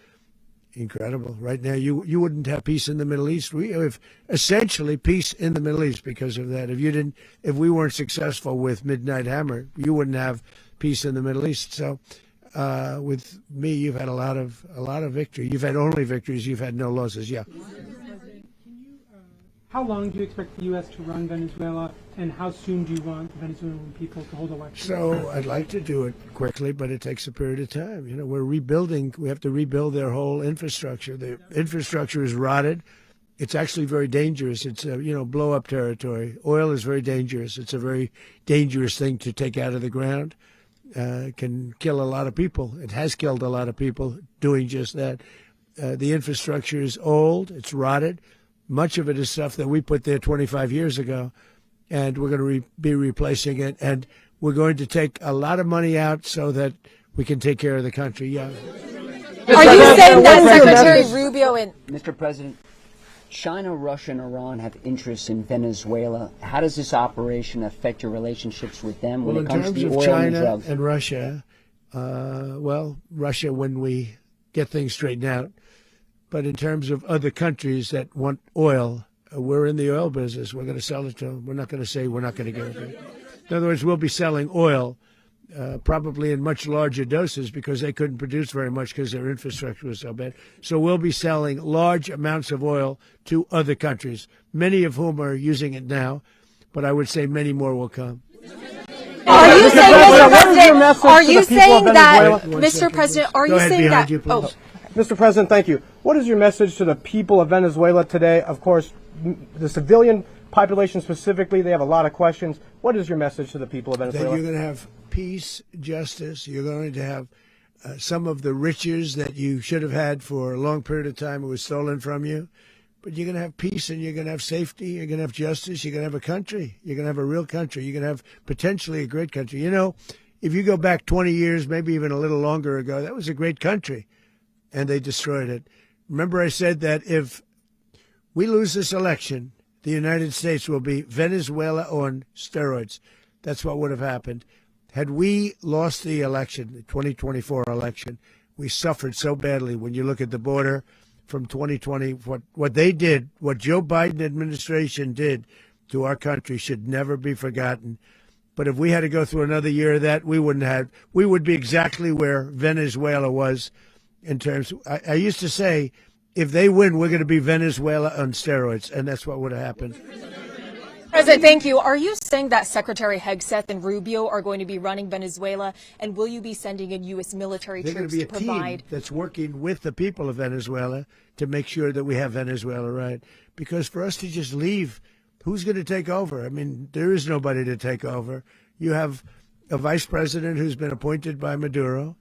incredible. Right now, you wouldn't have peace in the Middle East. We have essentially peace in the Middle East because of that. If we weren't successful with Midnight Hammer, you wouldn't have peace in the Middle East. So, with me, you've had a lot of victory. You've had only victories. You've had no losses. Yeah. How long do you expect the U.S. to run Venezuela, and how soon do you want the Venezuelan people to hold elections? So I'd like to do it quickly, but it takes a period of time. You know, we're rebuilding. We have to rebuild their whole infrastructure. The infrastructure is rotted. It's actually very dangerous. It's blow-up territory. Oil is very dangerous. It's a very dangerous thing to take out of the ground. It can kill a lot of people. It has killed a lot of people doing just that. The infrastructure is old. It's rotted. Much of it is stuff that we put there 25 years ago, and we're going to be replacing it. And we're going to take a lot of money out so that we can take care of the country. Yeah. Are you saying that Secretary Rubio and Mr. President, China, Russia, and Iran have interests in Venezuela. How does this operation affect your relationships with them when it comes to the oil and drugs? In terms of China and Russia, Russia when we get things straightened out. But in terms of other countries that want oil, we're in the oil business. We're going to sell it to them. We're not going to say we're not going to give it to them. In other words, we'll be selling oil probably in much larger doses because they couldn't produce very much because their infrastructure was so bad. So we'll be selling large amounts of oil to other countries, many of whom are using it now, but I would say many more will come. Are you saying, Mr. President, are you saying that, Mr. President, are you saying that, Mr. President, thank you. What is your message to the people of Venezuela today? Of course, the civilian population specifically, they have a lot of questions. What is your message to the people of Venezuela? That you're going to have peace, justice. You're going to have some of the riches that you should have had for a long period of time. It was stolen from you. But you're going to have peace and you're going to have safety. You're going to have justice. You're going to have a country. You're going to have a real country. You're going to have potentially a great country. You know, if you go back 20 years, maybe even a little longer ago, that was a great country. And they destroyed it. Remember I said that if we lose this election, the United States will be Venezuela on steroids. That's what would have happened. Had we lost the election, the 2024 election, we suffered so badly. When you look at the border from 2020, what they did, what Joe Biden administration did to our country should never be forgotten. But if we had to go through another year of that, we would be exactly where Venezuela was in terms. I used to say, if they win, we're going to be Venezuela on steroids, and that's what would have happened. President, thank you. Are you saying that Secretary Hegseth and Rubio are going to be running Venezuela, and will you be sending in U.S. military troops to provide? They're going to be a team that's working with the people of Venezuela to make sure that we have Venezuela right. Because for us to just leave, who's going to take over? I mean, there is nobody to take over. You have a vice president who's been appointed by Maduro.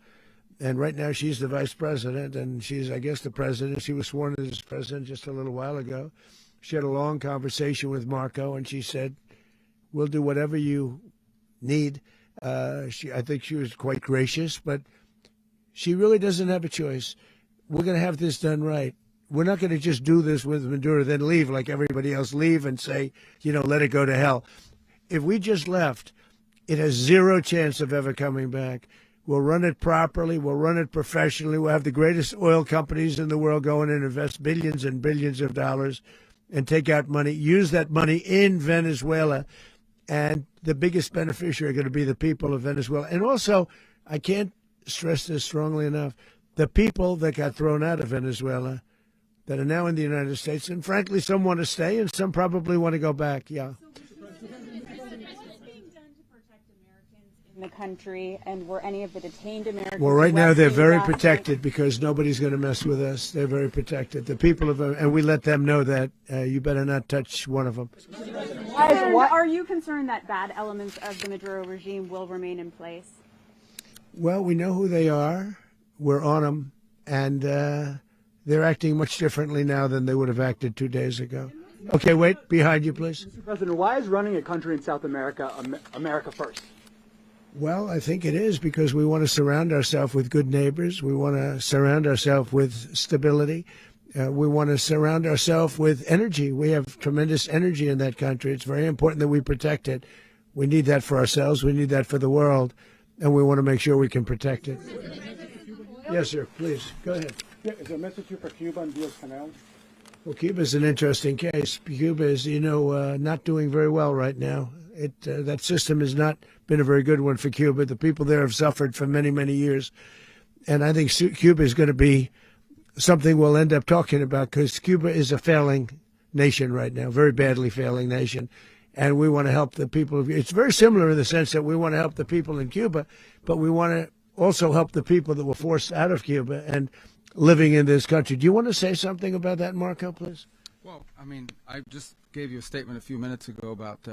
And right now she's the vice president, and she's, I guess, the president. She was sworn as president just a little while ago. She had a long conversation with Marco, and she said, we'll do whatever you need. I think she was quite gracious, but she really doesn't have a choice. We're going to have this done right. We're not going to just do this with Maduro, then leave like everybody else, leave and say, let it go to hell. If we just left, it has zero chance of ever coming back. We'll run it properly. We'll run it professionally. We'll have the greatest oil companies in the world go in and invest billions and billions of dollars and take out money, use that money in Venezuela. And the biggest beneficiary are going to be the people of Venezuela. And also, I can't stress this strongly enough, the people that got thrown out of Venezuela that are now in the United States. And frankly, some want to stay and some probably want to go back. Yeah. The country, and were any of the detained Americans? Well, right now they're very protected because nobody's going to mess with us. They're very protected. The people of, and we let them know that you better not touch one of them. And are you concerned that bad elements of the Maduro regime will remain in place? Well, we know who they are. We're on them, and they're acting much differently now than they would have acted 2 days ago. Okay, wait, behind you, please. Mr. President, why is running a country in South America America first? Well, I think it is because we want to surround ourselves with good neighbors. We want to surround ourselves with stability. We want to surround ourselves with energy. We have tremendous energy in that country. It's very important that we protect it. We need that for ourselves. We need that for the world. And we want to make sure we can protect it. Yes, sir. Please, go ahead. Yeah, is there a message here for Cuba and Diaz-Canel? Well, Cuba is an interesting case. Cuba is, not doing very well right now. That system has not been a very good one for Cuba. The people there have suffered for many, many years. And I think Cuba is going to be something we'll end up talking about because Cuba is a failing nation right now, very badly failing nation. And we want to help the people. It's very similar in the sense that we want to help the people in Cuba, but we want to also help the people that were forced out of Cuba and living in this country. Do you want to say something about that, Marco, please? Well, I mean, I just gave you a statement a few minutes ago about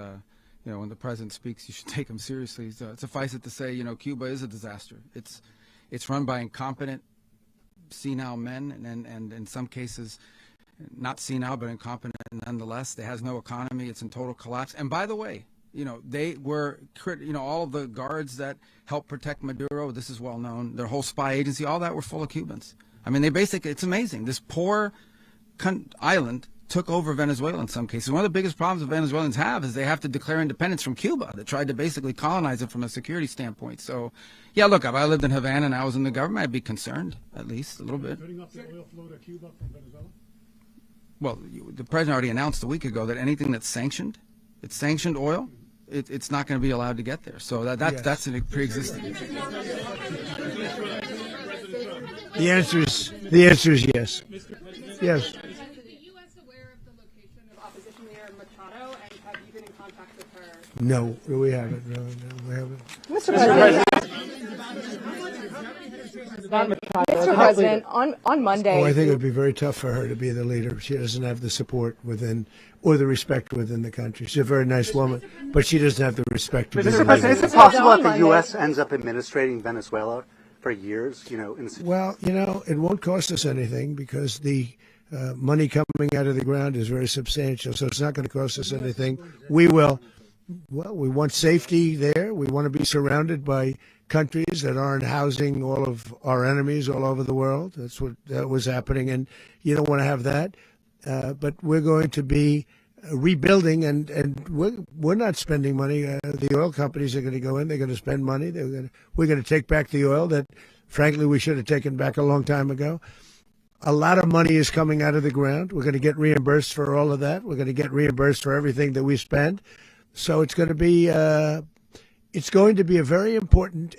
when the president speaks, you should take him seriously. So suffice it to say, Cuba is a disaster. It's run by incompetent, senile men, and in some cases, not senile but incompetent nonetheless. It has no economy. It's in total collapse. And by the way, they were, all of the guards that helped protect Maduro, this is well known, their whole spy agency, all that were full of Cubans. I mean, it's amazing. This poor island took over Venezuela in some cases. One of the biggest problems the Venezuelans have is they have to declare independence from Cuba that tried to basically colonize it from a security standpoint. So, yeah, look, if I lived in Havana and I was in the government, I'd be concerned, at least a little bit. Cutting off the oil flow to Cuba from Venezuela? Well, the president already announced a week ago that anything that's sanctioned oil, it's not going to be allowed to get there. So that's a pre-existing. The answer is yes. Yes. No, we haven't. No, we haven't. Mr. President, on Monday. Oh, I think it would be very tough for her to be the leader. She doesn't have the support within or the respect within the country. She's a very nice woman, but she doesn't have the respect. Mr. President, is it possible that the U.S. ends up administrating Venezuela for years? Well, it won't cost us anything because the money coming out of the ground is very substantial, so it's not going to cost us anything. We will. Well, we want safety there. We want to be surrounded by countries that aren't housing all of our enemies all over the world. That's what was happening, and you don't want to have that. But we're going to be rebuilding, and we're not spending money. The oil companies are going to go in. They're going to spend money. We're going to take back the oil that, frankly, we should have taken back a long time ago. A lot of money is coming out of the ground. We're going to get reimbursed for all of that. We're going to get reimbursed for everything that we spend. So it's going to be a very important.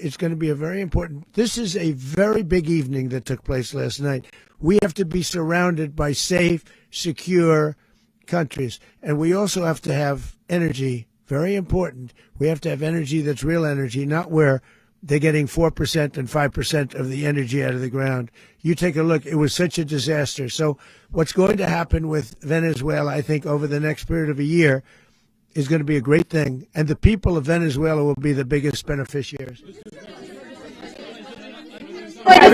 This is a very big evening that took place last night. We have to be surrounded by safe, secure countries, and we also have to have energy. Very important. We have to have energy that's real energy, not where they're getting 4% and 5% of the energy out of the ground. You take a look. It was such a disaster. So what's going to happen with Venezuela, I think, over the next period of a year, is going to be a great thing, and the people of Venezuela will be the biggest beneficiaries. Going to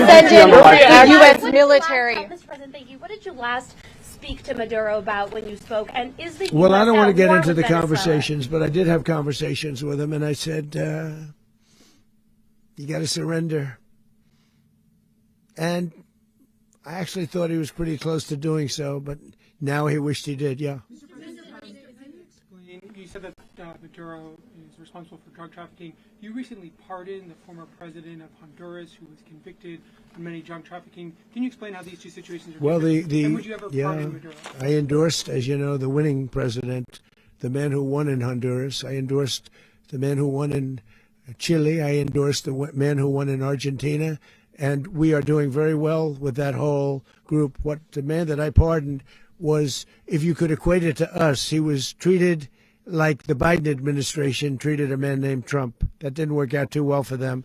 send in the U.S. military. Mr. President, thank you. What did you last speak to Maduro about when you spoke? And is the U.S. Well, I don't want to get into the Venezuela? conversations, but I did have conversations with him, and I said, you got to surrender. And I actually thought he was pretty close to doing so, but now he wished he did, yeah. You said that Maduro is responsible for drug trafficking. You recently pardoned the former president of Honduras who was convicted of many drug trafficking. Can you explain how these two situations are different? And would you ever pardon Maduro? I endorsed, as you know, the winning president, the man who won in Honduras. I endorsed the man who won in Chile. I endorsed the man who won in Argentina. And we are doing very well with that whole group. What the man that I pardoned was, if you could equate it to us, he was treated like the Biden administration treated a man named Trump. That didn't work out too well for them.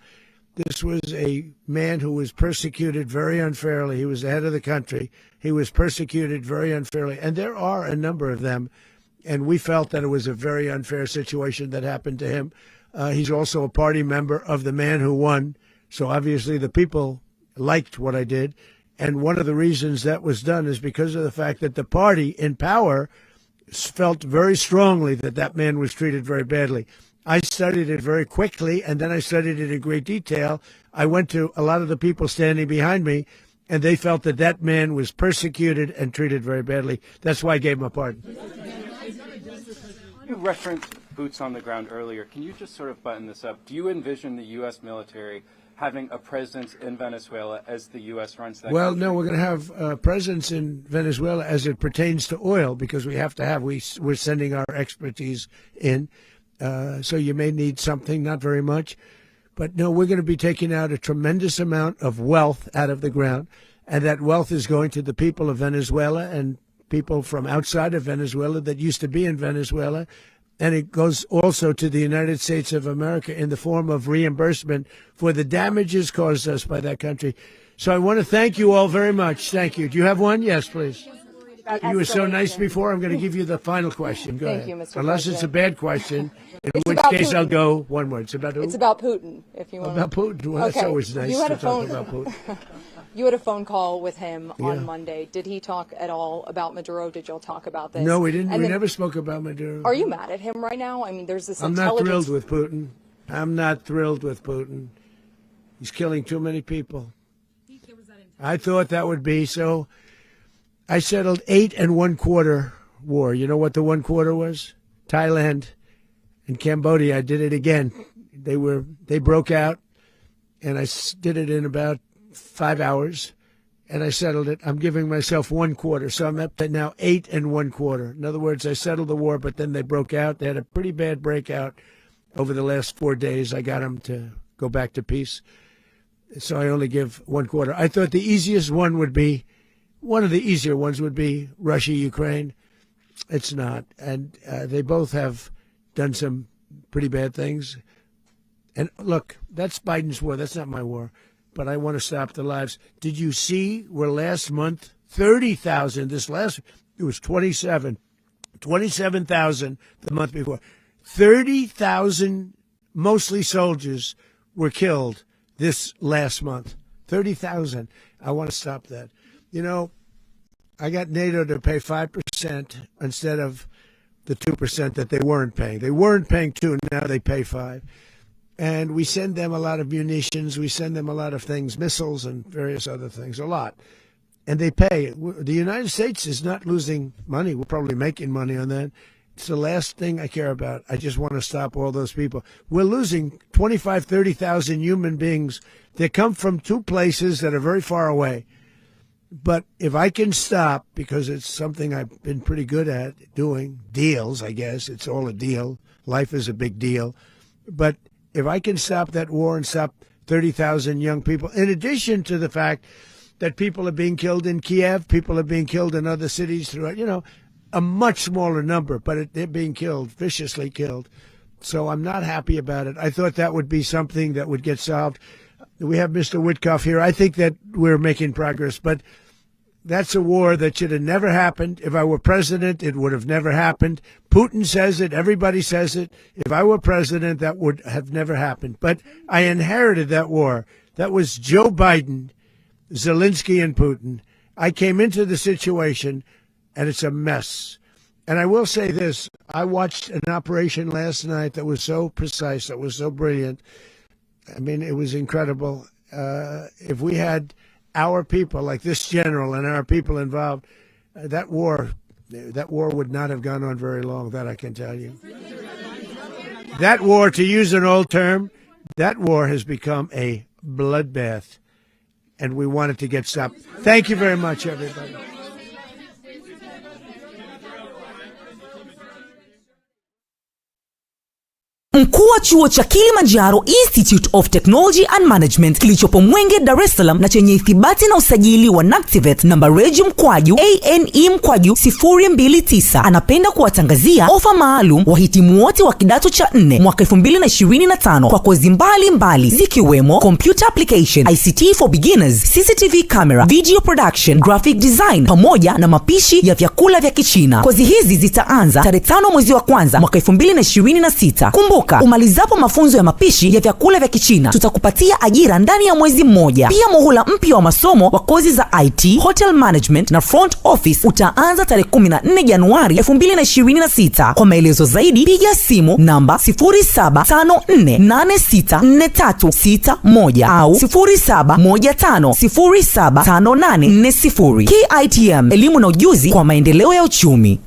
This was a man who was persecuted very unfairly. He was the head of the country. He was persecuted very unfairly. And there are a number of them. And we felt that it was a very unfair situation that happened to him. He's also a party member of the man who won. So obviously the people liked what I did. And one of the reasons that was done is because of the fact that the party in power felt very strongly that that man was treated very badly. I studied it very quickly, and then I studied it in great detail. I went to a lot of the people standing behind me, and they felt that that man was persecuted and treated very badly. That's why I gave him a pardon. You referenced boots on the ground earlier. Can you just sort of button this up? Do you envision the U.S. military having a presence in Venezuela as the U.S. runs that country? No, we're going to have a presence in Venezuela as it pertains to oil, because we have to have, we're sending our expertise in. So you may need something, not very much. But no, we're going to be taking out a tremendous amount of wealth out of the ground. And that wealth is going to the people of Venezuela and people from outside of Venezuela that used to be in Venezuela. And it goes also to the United States of America in the form of reimbursement for the damages caused us by that country. So I want to thank you all very much. Thank you. Do you have one? Yes, please. You were so nice before. I'm going to give you the final question. Go ahead. Thank you, Mr. Unless President. it's a bad question. In which case, I'll go one word. It's about who? It's about Putin, if you want. About Putin? Well, that's always nice to talk about Putin. You had a phone call with him on Monday. Did he talk at all about Maduro? Did y'all talk about this? No, we didn't. We never spoke about Maduro. Are you mad at him right now? I mean, there's this I'm not thrilled with Putin. I'm not thrilled with Putin. He's killing too many people. I thought that would be so. I settled 8 1/4 war. You know what the 1/4 was? Thailand and Cambodia. I did it again. They broke out, and I did it in about 5 hours, and I settled it. I'm giving myself 1/4, so I'm up to now 8 1/4. In other words, I settled the war, but then they broke out. They had a pretty bad breakout over the last 4 days. I got them to go back to peace, so I only give 1/4. I thought the easiest one would be, one of the easier ones would be Russia, Ukraine. It's not, and they both have done some pretty bad things. And look, that's Biden's war. That's not my war. But I want to stop the lives. Did you see where last month, 30,000, it was 27,000 the month before. 30,000, mostly soldiers, were killed this last month. 30,000. I want to stop that. You know, I got NATO to pay 5% instead of the 2% that they weren't paying. They weren't paying 2, now they pay 5. And we send them a lot of munitions. We send them a lot of things, missiles and various other things, a lot. And they pay. The United States is not losing money. We're probably making money on that. It's the last thing I care about. I just want to stop all those people. We're losing 25,000, 30,000 human beings that come from 2 places that are very far away. But if I can stop, because it's something I've been pretty good at doing, deals, I guess. It's all a deal. Life is a big deal. But if I can stop that war and stop 30,000 young people, in addition to the fact that people are being killed in Kiev, people are being killed in other cities throughout, you know, a much smaller number, but they're being killed, viciously killed. So I'm not happy about it. I thought that would be something that would get solved. We have Mr. Witkoff here. I think that we're making progress, but that's a war that should have never happened. If I were president, it would have never happened. Putin says it. Everybody says it. If I were president, that would have never happened. But I inherited that war. That was Joe Biden, Zelensky, and Putin. I came into the situation, and it's a mess. And I will say this. I watched an operation last night that was so precise, that was so brilliant. I mean, it was incredible. If we had our people, like this general and our people involved, that war would not have gone on very long, that I can tell you. That war, to use an old term, that war has become a bloodbath, and we want it to get stopped. Thank you very much, everybody. Mkuu wa chuo cha Kilimanjaro Institute of Technology and Management kilichopo Mwenge, Dar es Salaam na chenye ithibati na usajili wa NACTIVATE namba regi mkwaju ANE mkwaju 029 anapenda kuwatangazia ofa maalum wahitimu wote wa kidato cha 4 mwaka 2025 kwa kozi mbalimbali zikiwemo Computer Application, ICT for Beginners, CCTV Camera, Video Production, Graphic Design pamoja na mapishi ya vyakula vya Kichina. Kozi hizi zitaanza tarehe 5 mwezi wa kwanza mwaka 2026. Kumbuka, umalizapo mafunzo ya mapishi ya vyakula vya Kichina, tutakupatia ajira ndani ya mwezi mmoja. Pia muhula mpya wa masomo wa kozi za IT, Hotel Management na Front Office utaanza tarehe 14 Januari 2026. Kwa maelezo zaidi, piga simu namba 0754864361 au 0715075840. KITM, elimu na ujuzi kwa maendeleo ya uchumi.